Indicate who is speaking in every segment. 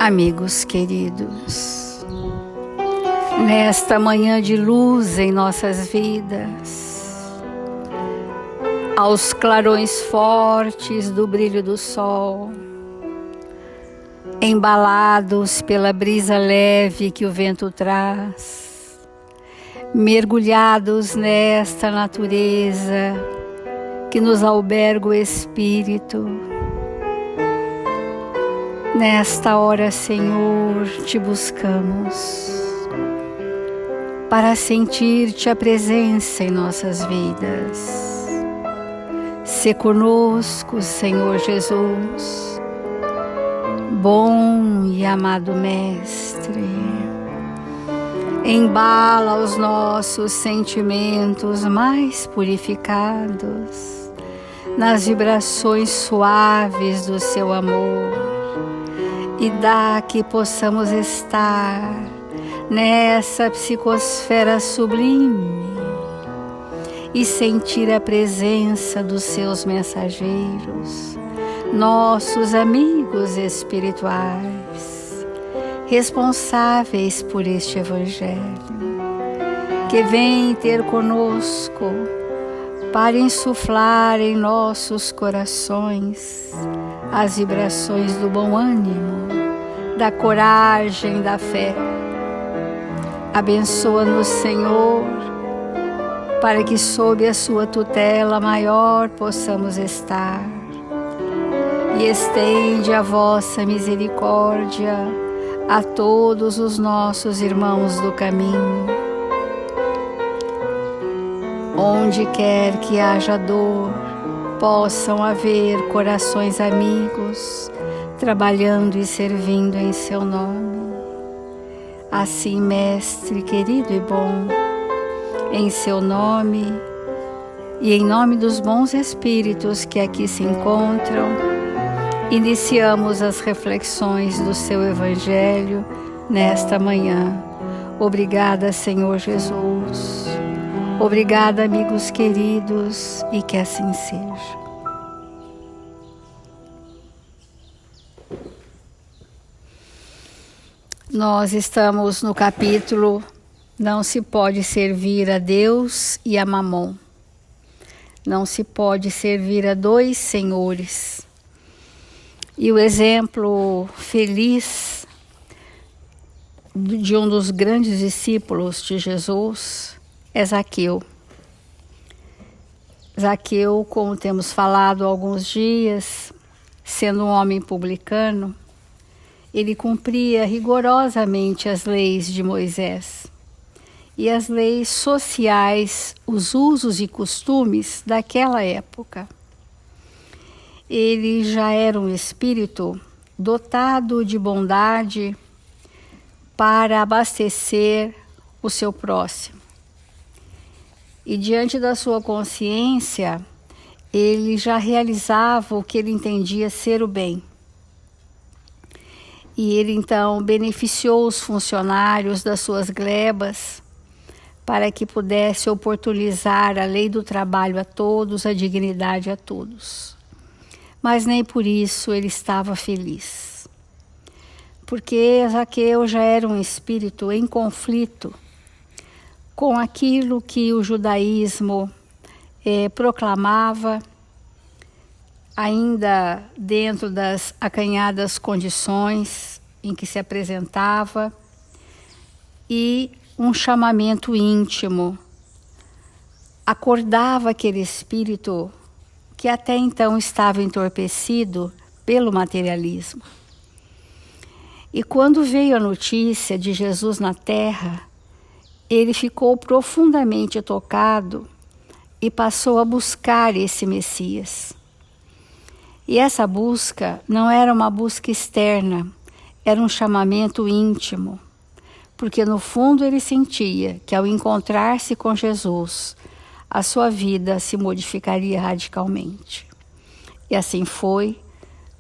Speaker 1: Amigos queridos, nesta manhã de luz em nossas vidas, aos clarões fortes do brilho do sol, embalados pela brisa leve que o vento traz, mergulhados nesta natureza que nos alberga o Espírito. Nesta hora, Senhor, te buscamos para sentir-te a presença em nossas vidas. Sê conosco, Senhor Jesus, bom e amado Mestre. Embala os nossos sentimentos mais purificados nas vibrações suaves do seu amor. E dá que possamos estar nessa psicosfera sublime e sentir a presença dos seus mensageiros, nossos amigos espirituais, responsáveis por este Evangelho, que vem ter conosco para insuflar em nossos corações as vibrações do bom ânimo, da coragem, da fé. Abençoa-nos, Senhor, para que sob a sua tutela maior possamos estar. E estende a vossa misericórdia a todos os nossos irmãos do caminho. Onde quer que haja dor, possam haver corações amigos, trabalhando e servindo em seu nome. Assim, Mestre querido e bom, em seu nome e em nome dos bons espíritos que aqui se encontram, iniciamos as reflexões do seu Evangelho nesta manhã. Obrigada, Senhor Jesus. Obrigada, amigos queridos, e que assim seja. Nós estamos no capítulo Não se pode servir a Deus e a Mamon. Não se pode servir a dois senhores. E o exemplo feliz de um dos grandes discípulos de Jesus é Zaqueu. Zaqueu, como temos falado há alguns dias, sendo um homem publicano, ele cumpria rigorosamente as leis de Moisés e as leis sociais, os usos e costumes daquela época. Ele já era um espírito dotado de bondade para abastecer o seu próximo. E diante da sua consciência, ele já realizava o que ele entendia ser o bem. E ele então beneficiou os funcionários das suas glebas para que pudesse oportunizar a lei do trabalho a todos, a dignidade a todos. Mas nem por isso ele estava feliz. Porque Zaqueu já era um espírito em conflito com aquilo que o judaísmo proclamava, ainda dentro das acanhadas condições em que se apresentava, e um chamamento íntimo. Acordava aquele espírito que até então estava entorpecido pelo materialismo. E quando veio a notícia de Jesus na terra, ele ficou profundamente tocado e passou a buscar esse Messias. E essa busca não era uma busca externa, era um chamamento íntimo, porque no fundo ele sentia que ao encontrar-se com Jesus, a sua vida se modificaria radicalmente. E assim foi,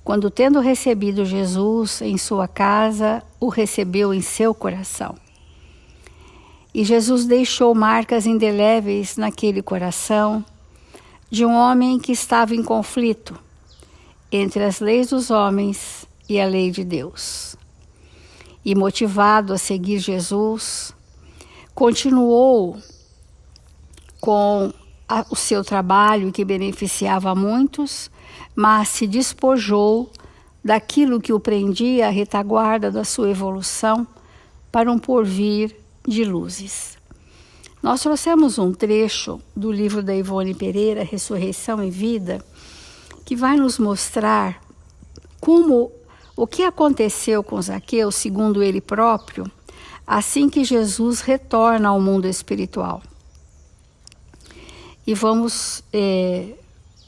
Speaker 1: quando tendo recebido Jesus em sua casa, o recebeu em seu coração. E Jesus deixou marcas indeléveis naquele coração de um homem que estava em conflito entre as leis dos homens e a lei de Deus. e motivado a seguir Jesus, continuou com o seu trabalho que beneficiava a muitos, mas se despojou daquilo que o prendia à retaguarda da sua evolução para um porvir de luzes. Nós trouxemos um trecho do livro da Ivone Pereira, Ressurreição e Vida, que vai nos mostrar o que aconteceu com Zaqueu, segundo ele próprio, assim que Jesus retorna ao mundo espiritual. E vamos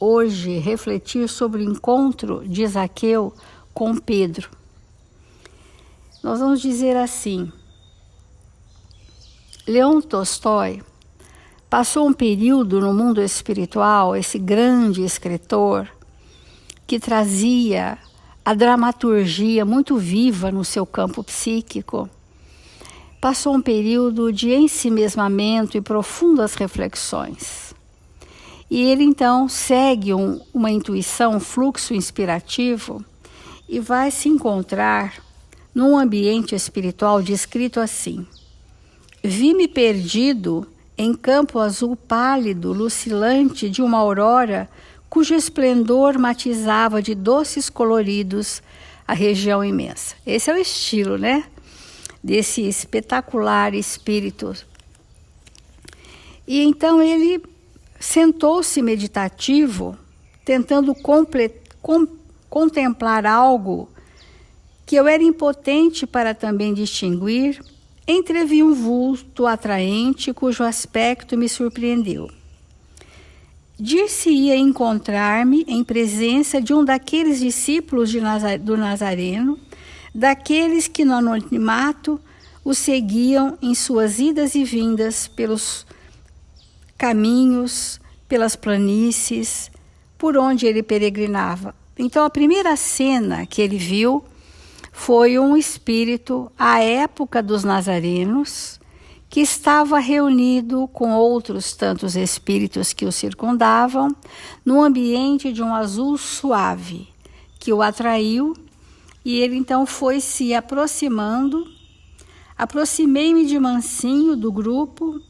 Speaker 1: hoje refletir sobre o encontro de Zaqueu com Pedro. Nós vamos dizer assim: Leão Tolstói passou um período no mundo espiritual, esse grande escritor que trazia a dramaturgia muito viva no seu campo psíquico. Passou um período de ensimesmamento e profundas reflexões. E ele então segue uma intuição, um fluxo inspirativo e vai se encontrar num ambiente espiritual descrito assim: vi-me perdido em campo azul pálido, lucilante de uma aurora cujo esplendor matizava de doces coloridos a região imensa. Esse é o estilo, né? Desse espetacular espírito. E então ele sentou-se meditativo, tentando contemplar algo que eu era impotente para também distinguir. Entrevi um vulto atraente cujo aspecto me surpreendeu. Dir-se-ia encontrar-me em presença de um daqueles discípulos do Nazareno, daqueles que no anonimato o seguiam em suas idas e vindas pelos caminhos, pelas planícies, por onde ele peregrinava. Então, a primeira cena que ele viu foi um espírito, à época dos nazarenos, que estava reunido com outros tantos espíritos que o circundavam, num ambiente de um azul suave, que o atraiu, e ele então foi se aproximando. Aproximei-me de mansinho do grupo,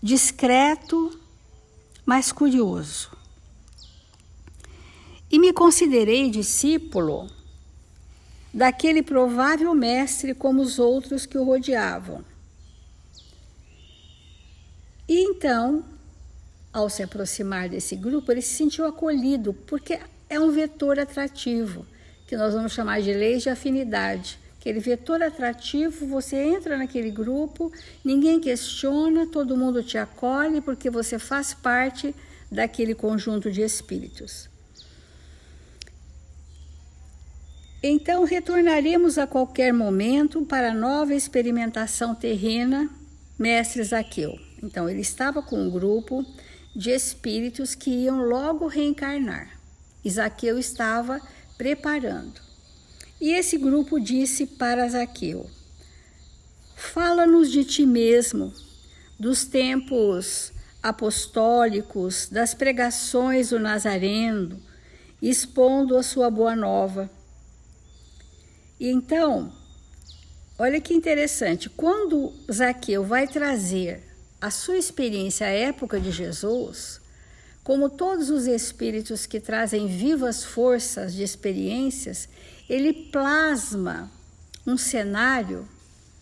Speaker 1: discreto, mas curioso. E me considerei discípulo daquele provável mestre como os outros que o rodeavam. E então, ao se aproximar desse grupo, ele se sentiu acolhido, porque é um vetor atrativo, que nós vamos chamar de leis de afinidade. Aquele vetor atrativo, você entra naquele grupo, ninguém questiona, todo mundo te acolhe, porque você faz parte daquele conjunto de espíritos. Então, retornaremos a qualquer momento para a nova experimentação terrena, mestre Zaqueu. Então, ele estava com um grupo de espíritos que iam logo reencarnar. E Zaqueu estava preparando. E esse grupo disse para Zaqueu: fala-nos de ti mesmo, dos tempos apostólicos, das pregações do Nazareno, expondo a sua boa nova. E então, olha que interessante, quando Zaqueu vai trazer a sua experiência à época de Jesus, como todos os espíritos que trazem vivas forças de experiências, ele plasma um cenário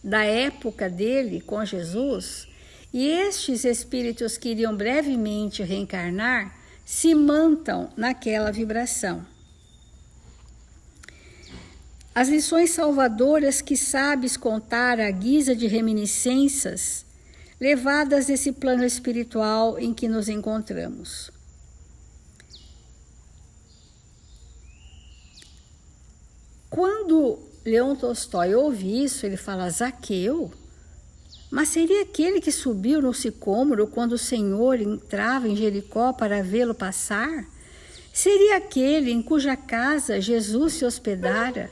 Speaker 1: da época dele com Jesus, e estes espíritos que iriam brevemente reencarnar se mantam naquela vibração. As lições salvadoras que sabes contar à guisa de reminiscências levadas desse plano espiritual em que nos encontramos. Quando Leão Tolstói ouve isso, ele fala: Zaqueu? Mas seria aquele que subiu no sicômoro quando o Senhor entrava em Jericó para vê-lo passar? Seria aquele em cuja casa Jesus se hospedara,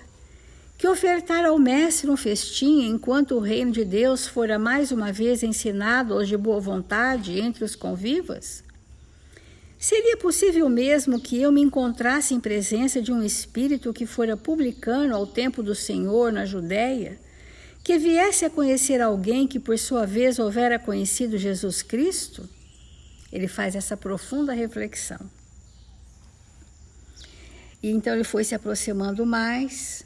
Speaker 1: que ofertara ao mestre um festim enquanto o reino de Deus fora mais uma vez ensinado aos de boa vontade entre os convivas? Seria possível mesmo que eu me encontrasse em presença de um espírito que fora publicano ao tempo do Senhor na Judéia, que viesse a conhecer alguém que por sua vez houvera conhecido Jesus Cristo? Ele faz essa profunda reflexão. E então ele foi se aproximando mais,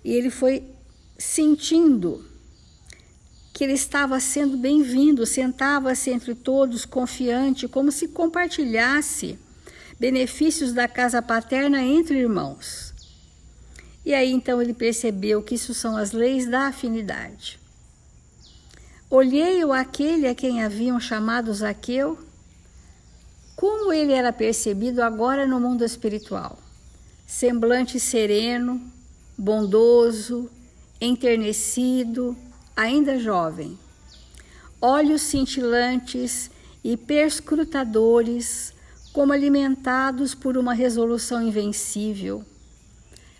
Speaker 1: e ele foi sentindo que ele estava sendo bem-vindo, sentava-se entre todos confiante, como se compartilhasse benefícios da casa paterna entre irmãos. E aí então ele percebeu que isso são as leis da afinidade. Olhei-o àquele a quem haviam chamado Zaqueu, como ele era percebido agora no mundo espiritual. Semblante sereno, bondoso, enternecido, ainda jovem. Olhos cintilantes e perscrutadores, como alimentados por uma resolução invencível.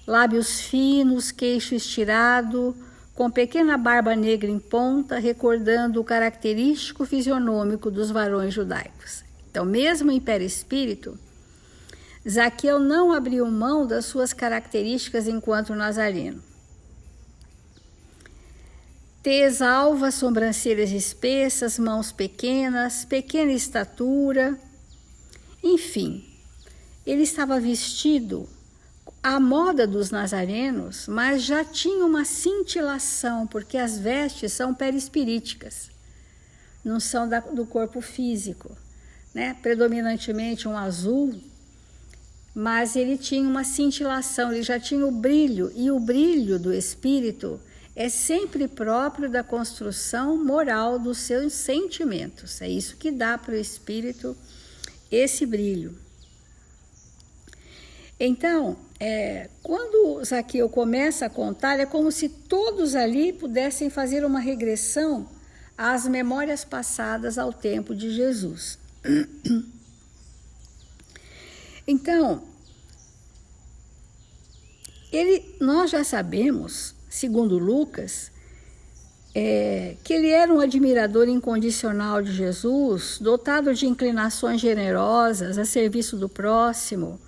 Speaker 1: Lábios finos, queixo estirado, com pequena barba negra em ponta, recordando o característico fisionômico dos varões judaicos. Então, mesmo em perispírito, Zaqueu não abriu mão das suas características enquanto nazareno. Tez alva, sobrancelhas espessas, mãos pequenas, pequena estatura. Enfim, ele estava vestido à moda dos nazarenos, mas já tinha uma cintilação, porque as vestes são perispiríticas, não são do corpo físico, né? Predominantemente um azul, mas ele tinha uma cintilação, ele já tinha o brilho, e o brilho do espírito é sempre próprio da construção moral dos seus sentimentos. É isso que dá para o espírito esse brilho. Então, quando Zaqueu começa a contar, é como se todos ali pudessem fazer uma regressão às memórias passadas ao tempo de Jesus. Então, nós já sabemos, segundo Lucas, que ele era um admirador incondicional de Jesus, dotado de inclinações generosas a serviço do próximo,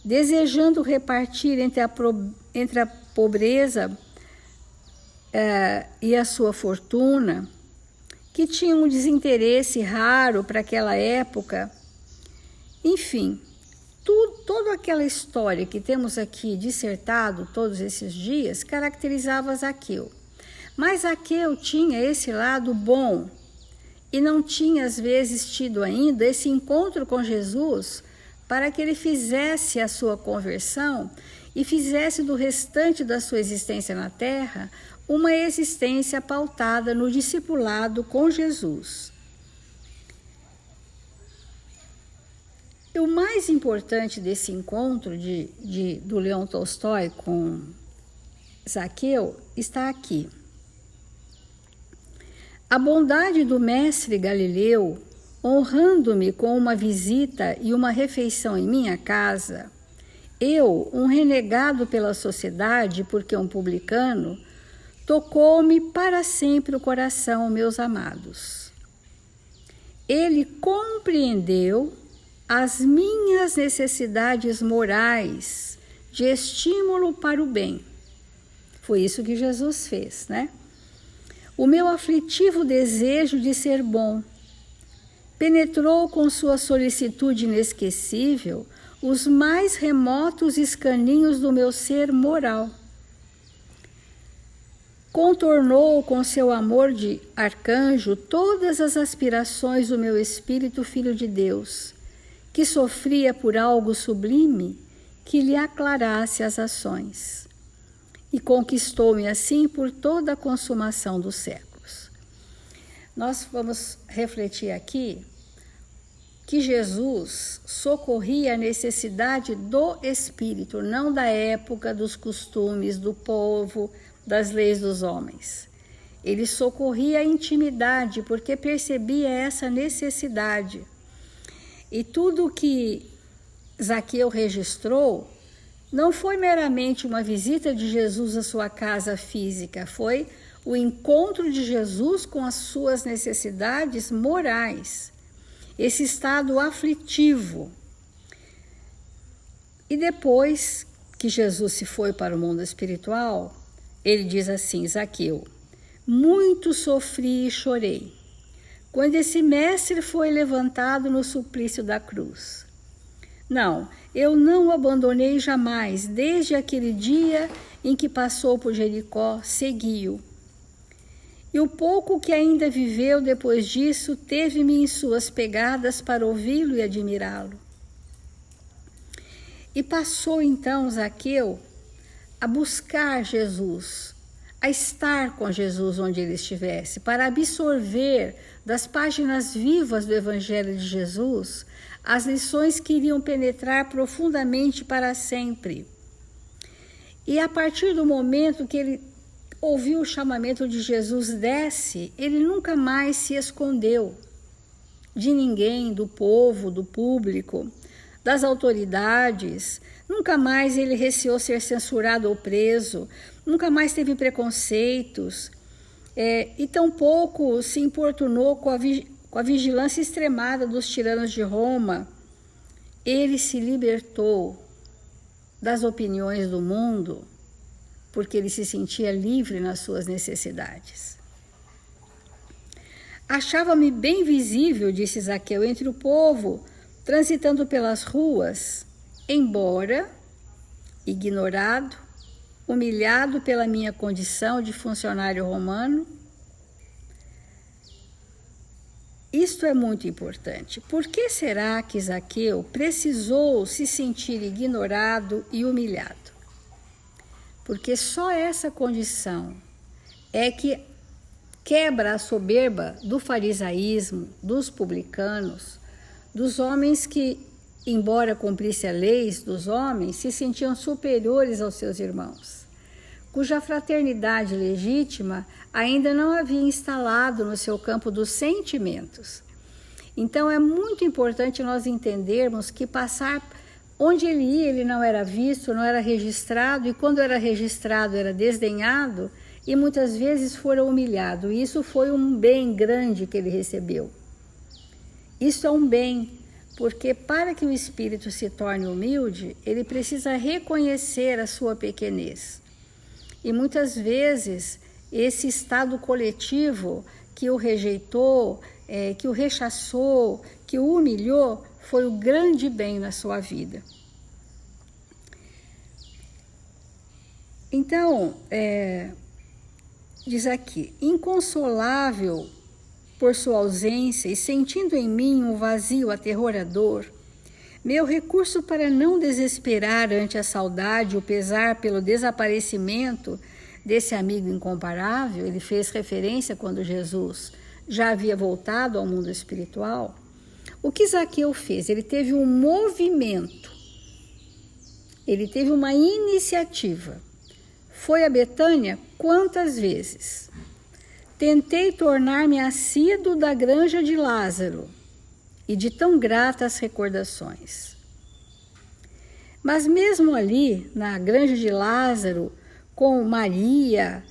Speaker 1: desejando repartir entre a pobreza e a sua fortuna, que tinha um desinteresse raro para aquela época. Enfim, toda aquela história que temos aqui dissertado todos esses dias caracterizava Zaqueu. Mas Zaqueu tinha esse lado bom e não tinha, às vezes, tido ainda esse encontro com Jesus para que ele fizesse a sua conversão e fizesse do restante da sua existência na Terra uma existência pautada no discipulado com Jesus. E o mais importante desse encontro do Leão Tolstói com Zaqueu está aqui. A bondade do mestre Galileu, honrando-me com uma visita e uma refeição em minha casa, eu, um renegado pela sociedade, porque um publicano, tocou-me para sempre o coração, meus amados. Ele compreendeu as minhas necessidades morais de estímulo para o bem. Foi isso que Jesus fez, né? O meu aflitivo desejo de ser bom penetrou com sua solicitude inesquecível os mais remotos escaninhos do meu ser moral. Contornou com seu amor de arcanjo todas as aspirações do meu espírito filho de Deus, que sofria por algo sublime que lhe aclarasse as ações. E conquistou-me assim por toda a consumação dos séculos. Nós vamos refletir aqui que Jesus socorria a necessidade do espírito, não da época, dos costumes, do povo, das leis dos homens. Ele socorria a intimidade, porque percebia essa necessidade. E tudo que Zaqueu registrou não foi meramente uma visita de Jesus à sua casa física, foi o encontro de Jesus com as suas necessidades morais. esse estado aflitivo. E depois que Jesus se foi para o mundo espiritual, ele diz assim: Zaqueu, muito sofri e chorei quando esse mestre foi levantado no suplício da cruz. Não, eu não o abandonei jamais, desde aquele dia em que passou por Jericó, segui-o. E o pouco que ainda viveu depois disso, teve-me em suas pegadas para ouvi-lo e admirá-lo. E passou então Zaqueu a buscar Jesus, a estar com Jesus onde ele estivesse, para absorver das páginas vivas do Evangelho de Jesus as lições que iriam penetrar profundamente para sempre. E a partir do momento que ele ouviu o chamamento de Jesus, desce, ele nunca mais se escondeu de ninguém, do povo, do público, das autoridades. Nunca mais ele receou ser censurado ou preso, nunca mais teve preconceitos, e tampouco se importunou com a vigilância extremada dos tiranos de Roma. Ele se libertou das opiniões do mundo, porque ele se sentia livre nas suas necessidades. Achava-me bem visível, disse Zaqueu, entre o povo, transitando pelas ruas, embora ignorado, humilhado pela minha condição de funcionário romano. Isto é muito importante. Por que será que Zaqueu precisou se sentir ignorado e humilhado? Porque só essa condição é que quebra a soberba do farisaísmo, dos publicanos, dos homens que, embora cumprissem as leis dos homens, se sentiam superiores aos seus irmãos, cuja fraternidade legítima ainda não havia instalado no seu campo dos sentimentos. Então é muito importante nós entendermos que passar onde ele ia, ele não era visto, não era registrado, e quando era registrado era desdenhado, e muitas vezes fora humilhado. E isso foi um bem grande que ele recebeu. Isso é um bem, porque para que o espírito se torne humilde, ele precisa reconhecer a sua pequenez. E muitas vezes esse estado coletivo que o rejeitou, que o rechaçou, que o humilhou, foi o grande bem na sua vida. Então, diz aqui, inconsolável por sua ausência e sentindo em mim um vazio aterrorador, meu recurso para não desesperar ante a saudade e o pesar pelo desaparecimento desse amigo incomparável, ele fez referência quando Jesus já havia voltado ao mundo espiritual. O que Zaqueu fez? Ele teve um movimento, ele teve uma iniciativa. Foi a Betânia quantas vezes? Tentei tornar-me assíduo da granja de Lázaro e de tão gratas recordações. Mas mesmo ali, na granja de Lázaro, com Maria,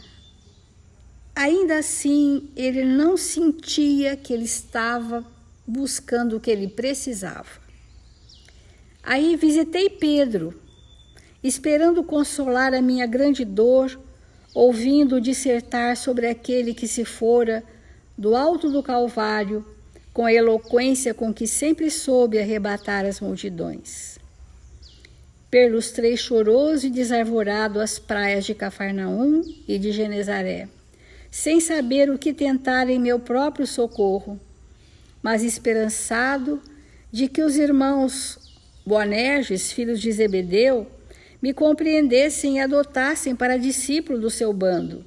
Speaker 1: ainda assim ele não sentia que ele estava buscando o que ele precisava. Aí visitei Pedro, esperando consolar a minha grande dor, ouvindo dissertar sobre aquele que se fora do alto do Calvário, com a eloquência com que sempre soube arrebatar as multidões. Perlustrei choroso e desarvorado as praias de Cafarnaum e de Genezaré, sem saber o que tentar em meu próprio socorro, mas esperançado de que os irmãos Boanerges, filhos de Zebedeu, me compreendessem e adotassem para discípulo do seu bando.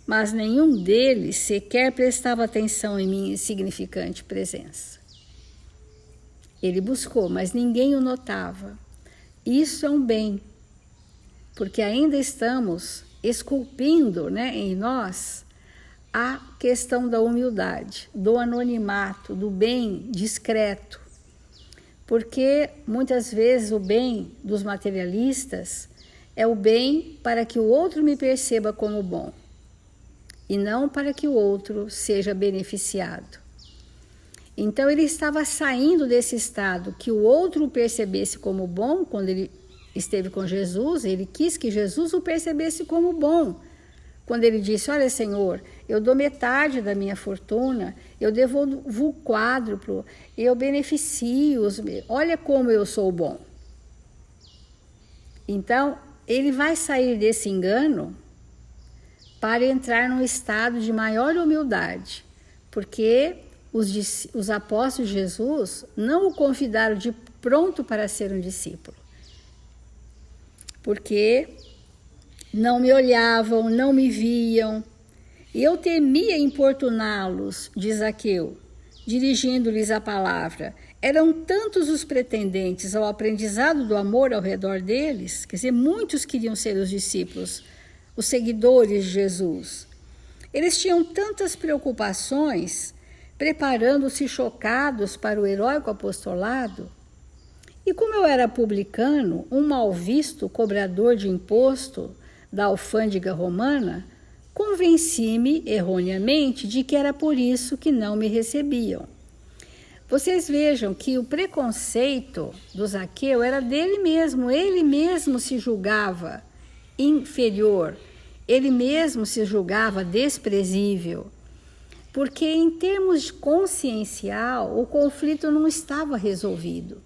Speaker 1: Mas nenhum deles sequer prestava atenção em minha insignificante presença. Ele buscou, mas ninguém o notava. Isso é um bem, porque ainda estamos esculpindo, em nós a questão da humildade, do anonimato, do bem discreto. Porque muitas vezes o bem dos materialistas é o bem para que o outro me perceba como bom e não para que o outro seja beneficiado. Então ele estava saindo desse estado que o outro o percebesse como bom. Quando ele esteve com Jesus, ele quis que Jesus o percebesse como bom. Quando ele disse: olha, Senhor, eu dou metade da minha fortuna, eu devolvo o quádruplo, eu beneficio, olha como eu sou bom. Então, ele vai sair desse engano para entrar num estado de maior humildade, porque os apóstolos de Jesus não o convidaram de pronto para ser um discípulo, porque não me olhavam, não me viam, e eu temia importuná-los, diz Zaqueu, dirigindo-lhes a palavra. Eram tantos os pretendentes ao aprendizado do amor ao redor deles, quer dizer, muitos queriam ser os discípulos, os seguidores de Jesus. Eles tinham tantas preocupações, preparando-se chocados para o heróico apostolado. E como eu era publicano, um mal visto cobrador de imposto da alfândega romana, convenci-me erroneamente de que era por isso que não me recebiam. Vocês vejam que o preconceito do Zaqueu era dele mesmo, ele mesmo se julgava inferior, ele mesmo se julgava desprezível, porque em termos consciencial o conflito não estava resolvido.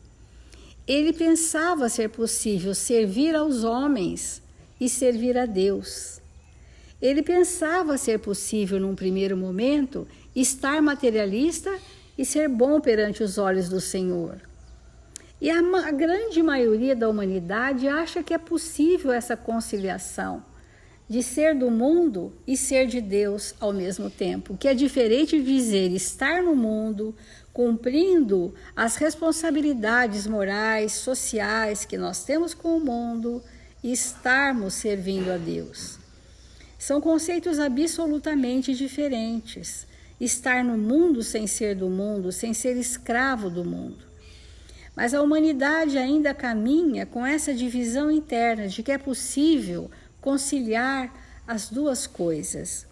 Speaker 1: Ele pensava ser possível servir aos homens e servir a Deus. Ele pensava ser possível, num primeiro momento, estar materialista e ser bom perante os olhos do Senhor. E a grande maioria da humanidade acha que é possível essa conciliação de ser do mundo e ser de Deus ao mesmo tempo, que é diferente de dizer estar no mundo, cumprindo as responsabilidades morais, sociais que nós temos com o mundo e estarmos servindo a Deus. São conceitos absolutamente diferentes. Estar no mundo sem ser do mundo, sem ser escravo do mundo. Mas a humanidade ainda caminha com essa divisão interna de que é possível conciliar as duas coisas.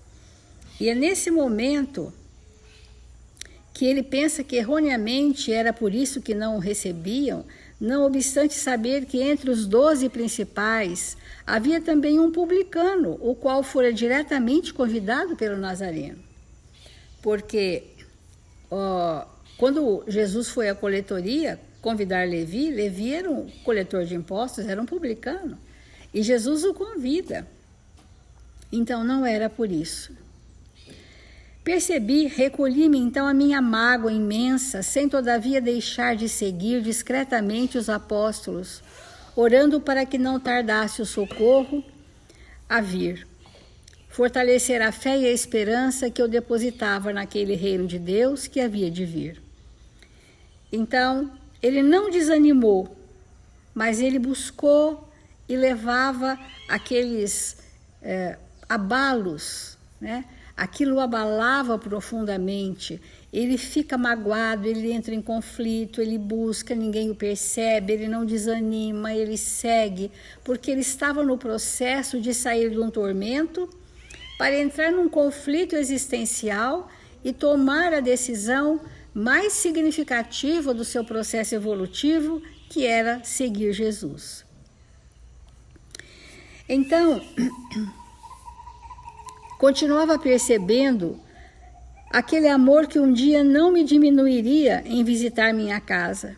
Speaker 1: E é nesse momento que ele pensa que erroneamente era por isso que não o recebiam, não obstante saber que entre os 12 principais havia também um publicano, o qual fora diretamente convidado pelo Nazareno. Porque quando Jesus foi à coletoria convidar Levi, Levi era um coletor de impostos, era um publicano, e Jesus o convida. Então não era por isso. Percebi, recolhi-me então a minha mágoa imensa, sem todavia deixar de seguir discretamente os apóstolos, orando para que não tardasse o socorro a vir. Fortalecer a fé e a esperança que eu depositava naquele reino de Deus que havia de vir. Então, ele não desanimou, mas ele buscou e levava aqueles abalos, né? Aquilo o abalava profundamente. Ele fica magoado, ele entra em conflito, ele busca, ninguém o percebe, ele não desanima, ele segue, porque ele estava no processo de sair de um tormento para entrar num conflito existencial e tomar a decisão mais significativa do seu processo evolutivo, que era seguir Jesus. Então, continuava percebendo aquele amor que um dia não me diminuiria em visitar minha casa.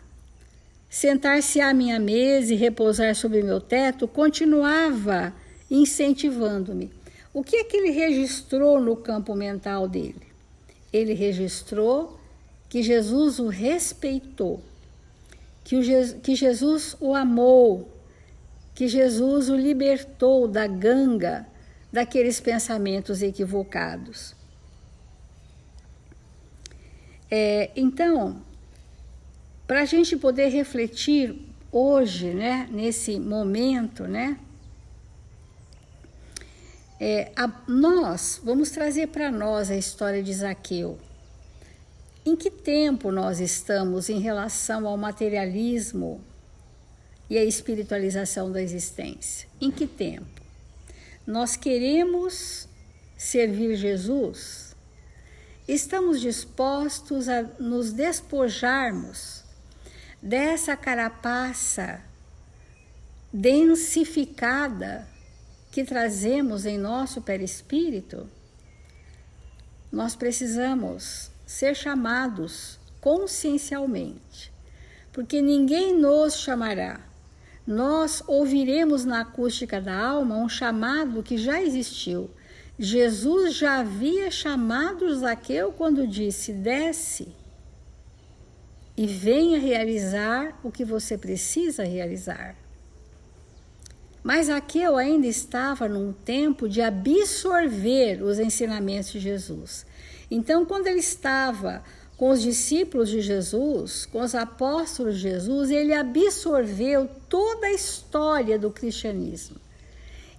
Speaker 1: Sentar-se à minha mesa e repousar sobre meu teto continuava incentivando-me. O que é que ele registrou no campo mental dele? Ele registrou que Jesus o respeitou, que Jesus o amou, que Jesus o libertou da ganga daqueles pensamentos equivocados. Então, para a gente poder refletir hoje, né, nesse momento, né, nós vamos trazer para nós a história de Zaqueu. Em que tempo nós estamos em relação ao materialismo e à espiritualização da existência? Em que tempo? Nós queremos servir Jesus? estamos dispostos a nos despojarmos dessa carapaça densificada que trazemos em nosso perispírito? Nós precisamos ser chamados consciencialmente, porque ninguém nos chamará. Nós ouviremos na acústica da alma um chamado que já existiu. Jesus já havia chamado Zaqueu quando disse: desce e venha realizar o que você precisa realizar. Mas Zaqueu ainda estava num tempo de absorver os ensinamentos de Jesus. Então, quando ele estava com os discípulos de Jesus, com os apóstolos de Jesus, ele absorveu toda a história do cristianismo.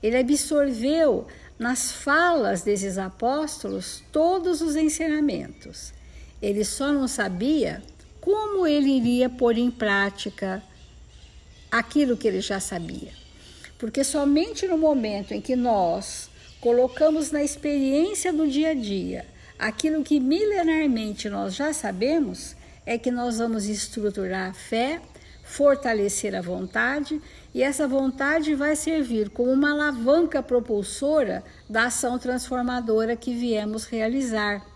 Speaker 1: Ele absorveu nas falas desses apóstolos todos os ensinamentos. Ele só não sabia como ele iria pôr em prática aquilo que ele já sabia. Porque somente no momento em que nós colocamos na experiência do dia a dia aquilo que milenarmente nós já sabemos, é que nós vamos estruturar a fé, fortalecer a vontade, e essa vontade vai servir como uma alavanca propulsora da ação transformadora que viemos realizar.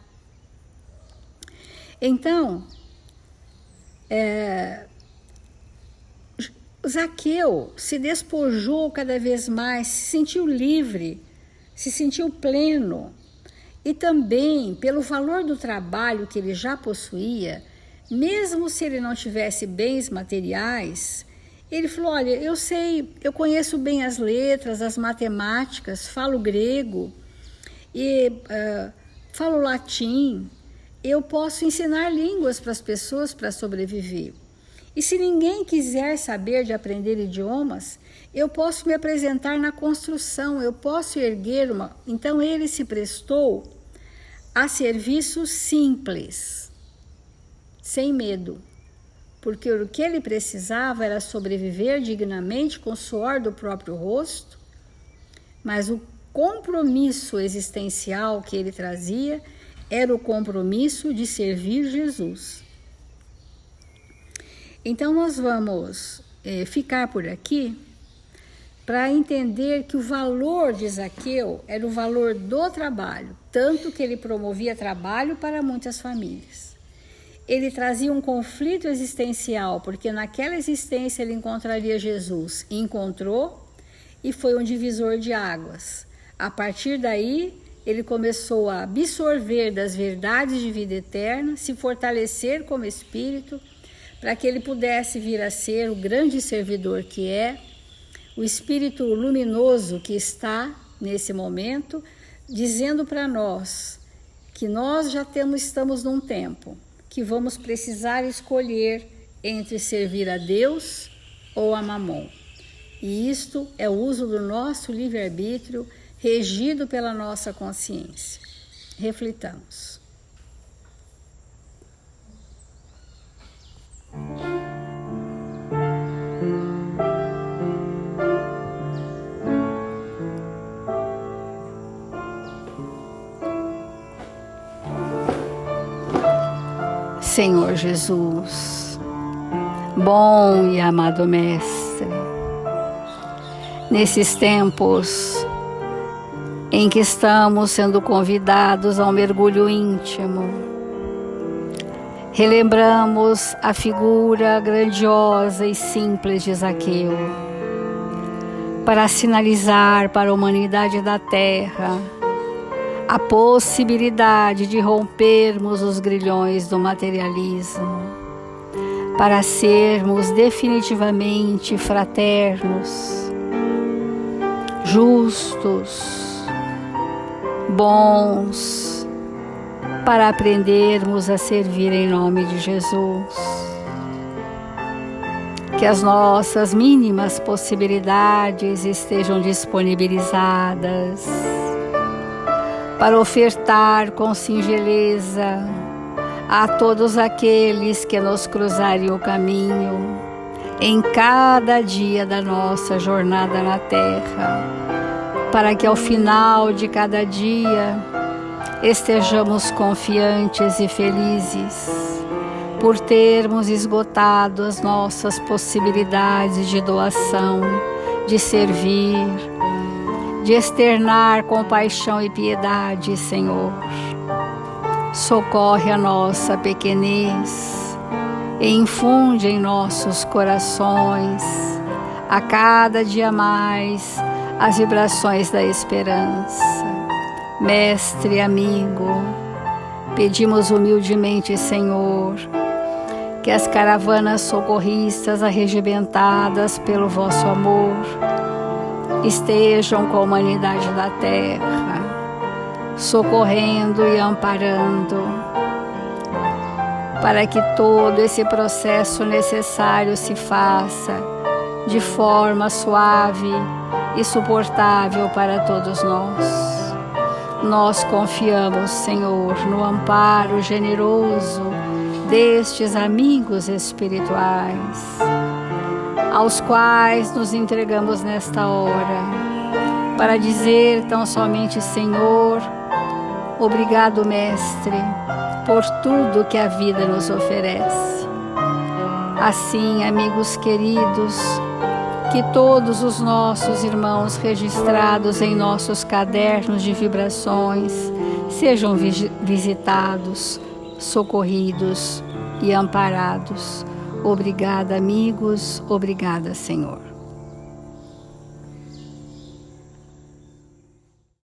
Speaker 1: Então, Zaqueu se despojou cada vez mais, se sentiu livre, se sentiu pleno. E também, pelo valor do trabalho que ele já possuía, mesmo se ele não tivesse bens materiais, ele falou: olha, eu conheço bem as letras, as matemáticas, falo grego, e falo latim, eu posso ensinar línguas para as pessoas para sobreviver. E se ninguém quiser saber de aprender idiomas, eu posso me apresentar na construção, eu posso erguer uma... Então ele se prestou a serviço simples, sem medo, porque o que ele precisava era sobreviver dignamente com o suor do próprio rosto, mas o compromisso existencial que ele trazia era o compromisso de servir Jesus. Então nós vamos ficar por aqui para entender que o valor de Zaqueu era o valor do trabalho, tanto que ele promovia trabalho para muitas famílias. Ele trazia um conflito existencial, porque naquela existência ele encontraria Jesus, e encontrou, e foi um divisor de águas. A partir daí, ele começou a absorver das verdades de vida eterna, se fortalecer como espírito, para que ele pudesse vir a ser o grande servidor que é, o espírito luminoso que está nesse momento, dizendo para nós que nós já estamos num tempo que vamos precisar escolher entre servir a Deus ou a Mamon. E isto é o uso do nosso livre-arbítrio, regido pela nossa consciência. Reflitamos. Senhor Jesus, bom e amado Mestre, nesses tempos em que estamos sendo convidados a um mergulho íntimo, relembramos a figura grandiosa e simples de Zaqueu, para sinalizar para a humanidade da Terra a possibilidade de rompermos os grilhões do materialismo, para sermos definitivamente fraternos, justos, bons, para aprendermos a servir em nome de Jesus. Que as nossas mínimas possibilidades estejam disponibilizadas para ofertar com singeleza a todos aqueles que nos cruzarem o caminho em cada dia da nossa jornada na Terra, para que ao final de cada dia estejamos confiantes e felizes por termos esgotado as nossas possibilidades de doação, de servir, de externar compaixão e piedade, Senhor. Socorre a nossa pequenez e infunde em nossos corações, a cada dia mais, as vibrações da esperança. Mestre, amigo, pedimos humildemente, Senhor, que as caravanas socorristas arregimentadas pelo vosso amor estejam com a humanidade da terra, socorrendo e amparando, para que todo esse processo necessário se faça de forma suave e suportável para todos nós. Nós confiamos, Senhor, no amparo generoso destes amigos espirituais, aos quais nos entregamos nesta hora, para dizer tão somente, Senhor, obrigado, Mestre, por tudo que a vida nos oferece. Assim, amigos queridos, que todos os nossos irmãos registrados em nossos cadernos de vibrações sejam visitados, socorridos e amparados. Obrigada, amigos. Obrigada, Senhor.